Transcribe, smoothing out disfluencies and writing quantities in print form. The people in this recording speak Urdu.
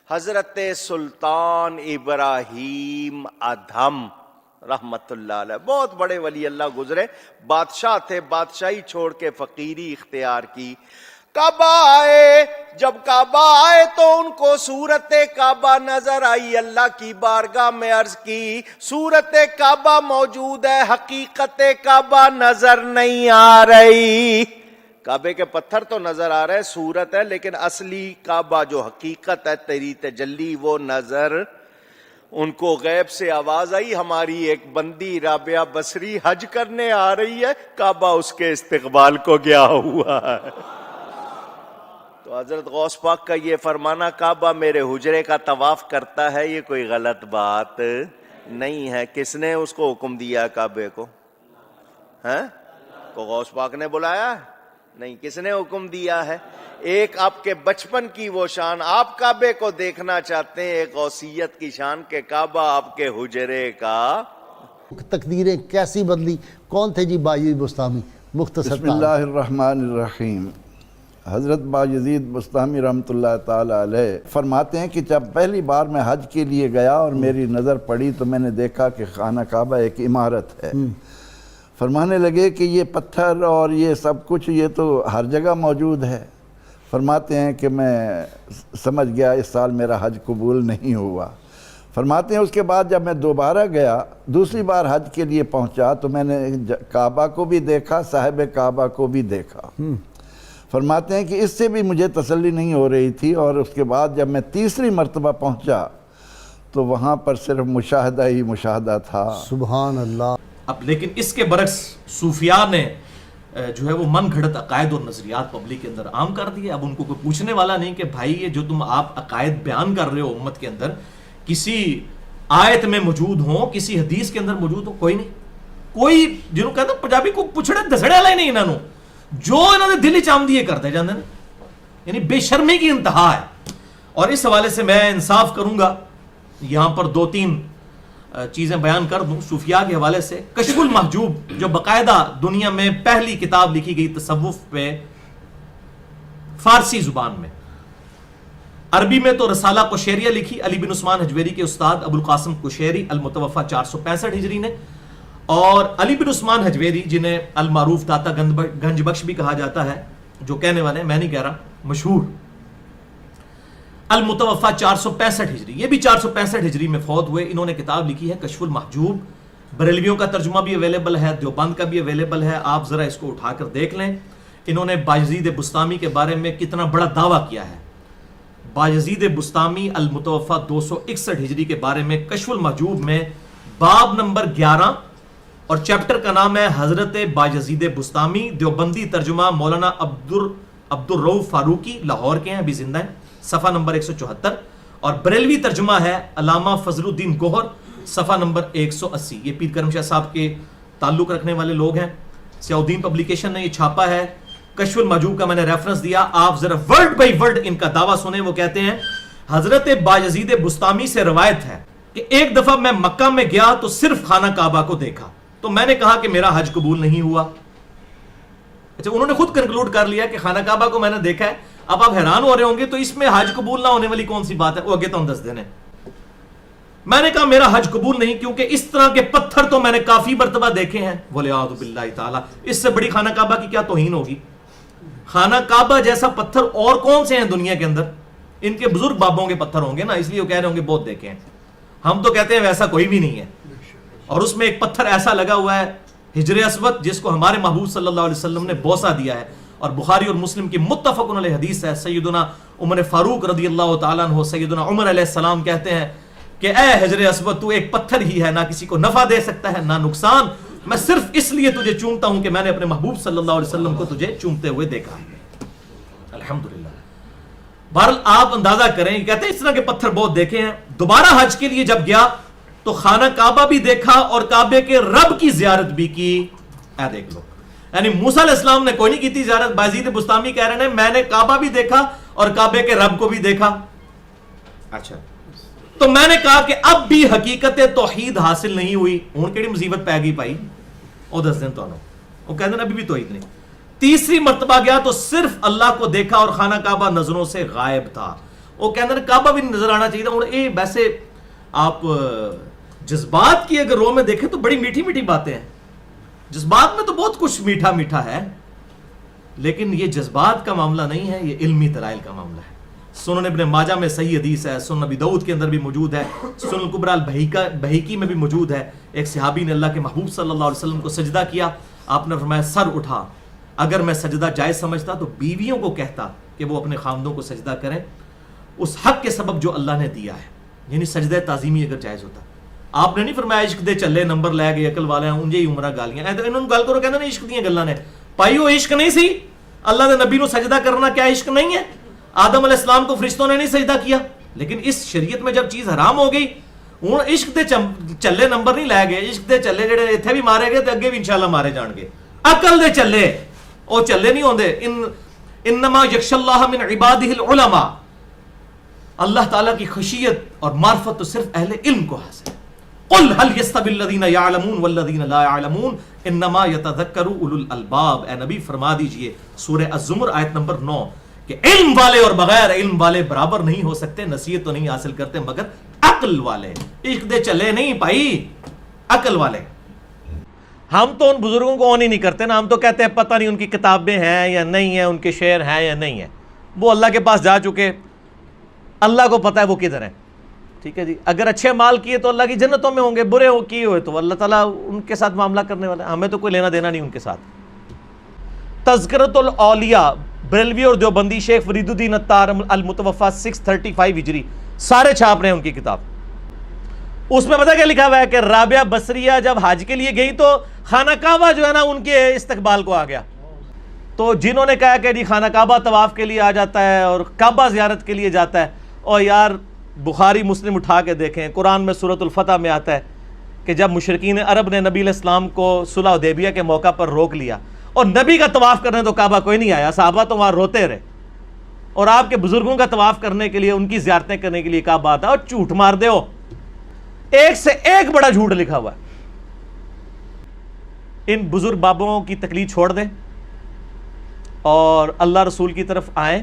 حضرت سلطان ابراہیم ادھم رحمت اللہ علیہ بہت بڑے ولی اللہ گزرے، بادشاہ تھے، بادشاہی چھوڑ کے فقیری اختیار کی۔ کعبہ آئے، جب کعبہ آئے تو ان کو صورت کعبہ نظر آئی، اللہ کی بارگاہ میں عرض کی صورت کعبہ موجود ہے، حقیقت کعبہ نظر نہیں آ رہی۔ کعبے کے پتھر تو نظر آ رہے، صورت ہے، لیکن اصلی کعبہ جو حقیقت ہے تیری تجلی وہ نظر۔ ان کو غیب سے آواز آئی، ہماری ایک بندی رابعہ بصری حج کرنے آ رہی ہے، کعبہ اس کے استقبال کو گیا ہوا ہے۔ تو حضرت غوث پاک کا یہ فرمانا کعبہ میرے حجرے کا طواف کرتا ہے، یہ کوئی غلط بات نہیں ہے۔ کس نے اس کو حکم دیا کعبے کو؟ ہیں کو غوث پاک نے بلایا نہیں، کس نے حکم دیا ہے؟ ایک آپ کے بچپن کی وہ شان، آپ کعبے کو دیکھنا چاہتے ہیں، ایک غوثیت کی شان کہ کعبہ آپ کے حجرے کا۔ تقدیریں کیسی بدلی؟ کون تھے جی بایزید بسطامی؟ مختصر بسم اللہ الرحمن الرحیم۔ حضرت بایزید بسطامی رحمۃ اللہ تعالی علیہ فرماتے ہیں کہ جب پہلی بار میں حج کے لیے گیا اور میری نظر پڑی تو میں نے دیکھا کہ خانہ کعبہ ایک عمارت ہے۔ فرمانے لگے کہ یہ پتھر اور یہ سب کچھ یہ تو ہر جگہ موجود ہے۔ فرماتے ہیں کہ میں سمجھ گیا اس سال میرا حج قبول نہیں ہوا۔ فرماتے ہیں اس کے بعد جب میں دوبارہ گیا، دوسری بار حج کے لیے پہنچا تو میں نے کعبہ کو بھی دیکھا، صاحب کعبہ کو بھی دیکھا۔ فرماتے ہیں کہ اس سے بھی مجھے تسلی نہیں ہو رہی تھی، اور اس کے بعد جب میں تیسری مرتبہ پہنچا تو وہاں پر صرف مشاہدہ ہی مشاہدہ تھا۔ سبحان اللہ۔ اب لیکن اس کے برعکس صوفیاء نے جو ہے وہ من گھڑت عقائد اور نظریات پبلک کے اندر عام کر دیے۔ اب ان کو کوئی پوچھنے والا نہیں کہ بھائی یہ جو تم آپ عقائد بیان کر رہے ہو امت کے اندر، کسی آیت میں موجود ہوں، کسی حدیث کے اندر موجود ہو، کوئی نہیں۔ کوئی جنہوں کہتا پنجابی کو پچھڑے دسڑے والا ہی نہیں، انہوں جو انہوں نے دل چام دیے کرتے جاندے ہیں، یعنی بے شرمی کی انتہا ہے۔ اور اس حوالے سے میں انصاف کروں گا، یہاں پر دو تین چیزیں بیان کر دوں صوفیاء کے حوالے سے۔ کشف المحجوب جو باقاعدہ دنیا میں پہلی کتاب لکھی گئی تصوف پہ فارسی زبان میں، عربی میں تو رسالہ قشیریہ لکھی علی بن عثمان حجویری کے استاد ابو القاسم قشیری المتوفہ 465 ہجری نے، اور علی بن عثمان حجویری جنہیں المعروف داتا گنج بخش بھی کہا جاتا ہے، جو کہنے والے ہیں، میں نہیں کہہ رہا، مشہور، المتوفہ 465 ہجری، یہ بھی 465 ہجری میں فوت ہوئے۔ انہوں نے کتاب لکھی ہے کشف المحجوب، بریلویوں کا ترجمہ بھی اویلیبل ہے، دیوبند کا بھی اویلیبل ہے، آپ ذرا اس کو اٹھا کر دیکھ لیں۔ انہوں نے بایزید بسطامی کے بارے میں کتنا بڑا دعویٰ کیا ہے۔ بایزید بسطامی المتوفہ 261 ہجری کے بارے میں کشف المحجوب میں باب نمبر 11 اور چیپٹر کا نام ہے حضرت بایزید بسطامی، دیوبندی ترجمہ مولانا عبد الرؤف فاروقی، لاہور کے ہیں، ابھی زندہ ہیں، صفحہ نمبر 174، اور بریلوی ترجمہ ہے علامہ فضل الدین گوہر، صفحہ نمبر 180۔ یہ پیر کرم شاہ صاحب کے تعلق رکھنے والے لوگ ہیں، سیاؤدین پبلیکیشن نے یہ چھاپا ہے۔ کشف المحجوب کا میں نے ریفرنس دیا، آپ ذرا ورڈ بائی ورڈ ان کا دعویٰ سنیں۔ وہ کہتے ہیں حضرت بایزید بسطامی سے روایت ہے کہ ایک دفعہ میں مکہ میں گیا تو صرف خانہ کعبہ کو دیکھا، تو میں نے کہا کہ میرا حج قبول نہیں ہوا۔ اچھا، انہوں نے خود کنکلوڈ کر لیا کہ خانہ کعبہ کو میں نے دیکھا ہے۔ اب آپ حیران ہو رہے ہوں گے تو اس میں حج قبول نہ ہونے والی کون سی بات ہے؟ وہ آگے تو ہم دس دینے۔ میں نے کہا میرا حج قبول نہیں، کیونکہ اس طرح کے پتھر تو میں نے کافی مرتبہ دیکھے ہیں، وَلِعَاذُ بِاللَّهِ تعالیٰ، اس سے بڑی خانہ کعبہ کی کیا توہین ہوگی؟ خانہ کعبہ جیسا پتھر اور کون سے ہیں دنیا کے اندر؟ ان کے بزرگ بابوں کے پتھر ہوں گے نا، اس لیے وہ کہہ رہے ہوں گے بہت دیکھے ہیں۔ ہم تو کہتے ہیں ویسا کوئی بھی نہیں ہے، اور اس میں ایک پتھر ایسا لگا ہوا ہے حجر اسود، جس کو ہمارے محبوب صلی اللہ علیہ وسلم نے بوسہ دیا ہے، اور بخاری اور مسلم کی متفق علیہ حدیث ہے۔ سیدنا عمر فاروق رضی اللہ تعالیٰ عنہ سیدنا عمر علیہ السلام کہتے ہیں کہ اے حجر اسود، تو ایک پتھر ہی ہے، نہ کسی کو نفع دے سکتا ہے نہ نقصان، میں صرف اس لیے تجھے چومتا ہوں کہ میں نے اپنے محبوب صلی اللہ علیہ وسلم کو تجھے چومتے ہوئے دیکھا۔ الحمدللہ۔ بہرحال آپ اندازہ کریں، کہتے ہیں اس طرح کے پتھر بہت دیکھے ہیں۔ دوبارہ حج کے لیے جب گیا تو خانہ کعبہ بھی دیکھا اور کعبے کے رب کی زیارت بھی کی۔ اے دیکھ لو، یعنی موسیٰ علیہ السلام نے کوئی نہیں کی تھی زیارت، بایزید بسطامی کہہ رہے ہیں میں نے کعبہ بھی دیکھا اور کعبے کے رب کو بھی دیکھا۔ اچھا، تو میں نے کہا کہ اب بھی حقیقت توحید حاصل نہیں ہوئی، ہوں کیڑی مصیبت پہ گئی پائی، وہ دس دن تو وہ کہتے ہیں ابھی بھی توحید نہیں۔ تیسری مرتبہ گیا تو صرف اللہ کو دیکھا اور خانہ کعبہ نظروں سے غائب تھا۔ وہ کہندے کعبہ بھی نہیں نظر آنا چاہیے. اور یہ ویسے آپ جذبات کی اگر رو میں دیکھیں تو بڑی میٹھی میٹھی باتیں ہیں. جذبات میں تو بہت کچھ میٹھا میٹھا ہے, لیکن یہ جذبات کا معاملہ نہیں ہے, یہ علمی دلائل کا معاملہ ہے. سنن ابن ماجہ میں صحیح حدیث ہے, سنن ابی داؤد کے اندر بھی موجود ہے, سنن الکبریٰ البہیقی میں بھی موجود ہے. ایک صحابی نے اللہ کے محبوب صلی اللہ علیہ وسلم کو سجدہ کیا, آپ نے فرمایا سر اٹھا. اگر میں سجدہ جائز سمجھتا تو بیویوں کو کہتا کہ وہ اپنے خامدوں کو سجدہ کریں اس حق کے سبب جو اللہ نے دیا ہے, یعنی سجدہ تعظیمی اگر جائز ہوتا. آپ نے نہیں فرمایا عشق دے چلے نمبر لے گئے عقل والے ہیں انجے ہی عمرہ گالیاں, انہوں نے گل کرو کہنا نہیں عشق دیاں گلاں نے پائی, وہ عشق نہیں سی. اللہ دے نبی نو سجدہ کرنا کیا عشق نہیں ہے؟ آدم علیہ السلام کو فرشتوں نے نہیں سجدہ کیا, لیکن اس شریعت میں جب چیز حرام ہو گئی ہوں عشق دے چلے نمبر نہیں لے گئے, عشق دے چلے جڑے ایتھے بھی مارے گئے تے اگے بھی انشاءاللہ مارے جان گے. عقل دے چلے او چلے نہیں ہوندے. انما یخشى اللہ من عبادہ العلماء, اللہ تعالیٰ کی خشیت اور معرفت تو صرف اہل علم کو حاصل ہے. قل هل يستوي الذين يعلمون والذين لا يعلمون انما يتذكر اولو الالباب. اے نبی فرما دیجئے سورہ الزمر آیت نمبر 9 کہ علم والے اور بغیر علم والے برابر نہیں ہو سکتے, نصیحت تو نہیں حاصل کرتے مگر عقل والے. عشق دے چلے نہیں بھائی, عقل والے. ہم تو ان بزرگوں کو آن ہی نہیں کرتے نا, ہم تو کہتے ہیں پتہ نہیں ان کی کتابیں ہیں یا نہیں ہیں, ان کے شعر ہیں یا نہیں ہیں. وہ اللہ کے پاس جا چکے, اللہ کو پتہ ہے وہ کدھر ہیں. ٹھیک ہے جی, اگر اچھے مال کیے تو اللہ کی جنتوں میں ہوں گے, برے ہو کیے ہوئے تو اللہ تعالیٰ ان کے ساتھ معاملہ کرنے والا ہے, ہمیں تو کوئی لینا دینا نہیں ان کے ساتھ. تذکرۃ الاولیاء بریلوی اور دیوبندی, شیخ فرید الدین عطار المتوفا 635 ہجری, سارے چھاپ رہے ہیں ان کی کتاب. اس میں پتہ کیا لکھا ہوا ہے کہ رابعہ بصریہ جب حج کے لیے گئی تو خانہ کعبہ جو ہے نا ان کے استقبال کو آ گیا. تو جنہوں نے کہا کہ جی خانہ کعبہ طواف کے لیے آ جاتا ہے اور کعبہ زیارت کے لیے جاتا ہے, اور یار بخاری مسلم اٹھا کے دیکھیں, قرآن میں سورۃ الفتح میں آتا ہے کہ جب مشرکین عرب نے نبی علیہ السلام کو صلح حدیبیہ کے موقع پر روک لیا اور نبی کا طواف کرنے تو کعبہ کوئی نہیں آیا, صحابہ تو وہاں روتے رہے, اور آپ کے بزرگوں کا طواف کرنے کے لیے ان کی زیارتیں کرنے کے لیے کعبہ آتا ہے. اور جھوٹ مار دے ہو, ایک سے ایک بڑا جھوٹ لکھا ہوا ہے. ان بزرگ بابوں کی تقلید چھوڑ دیں اور اللہ رسول کی طرف آئیں.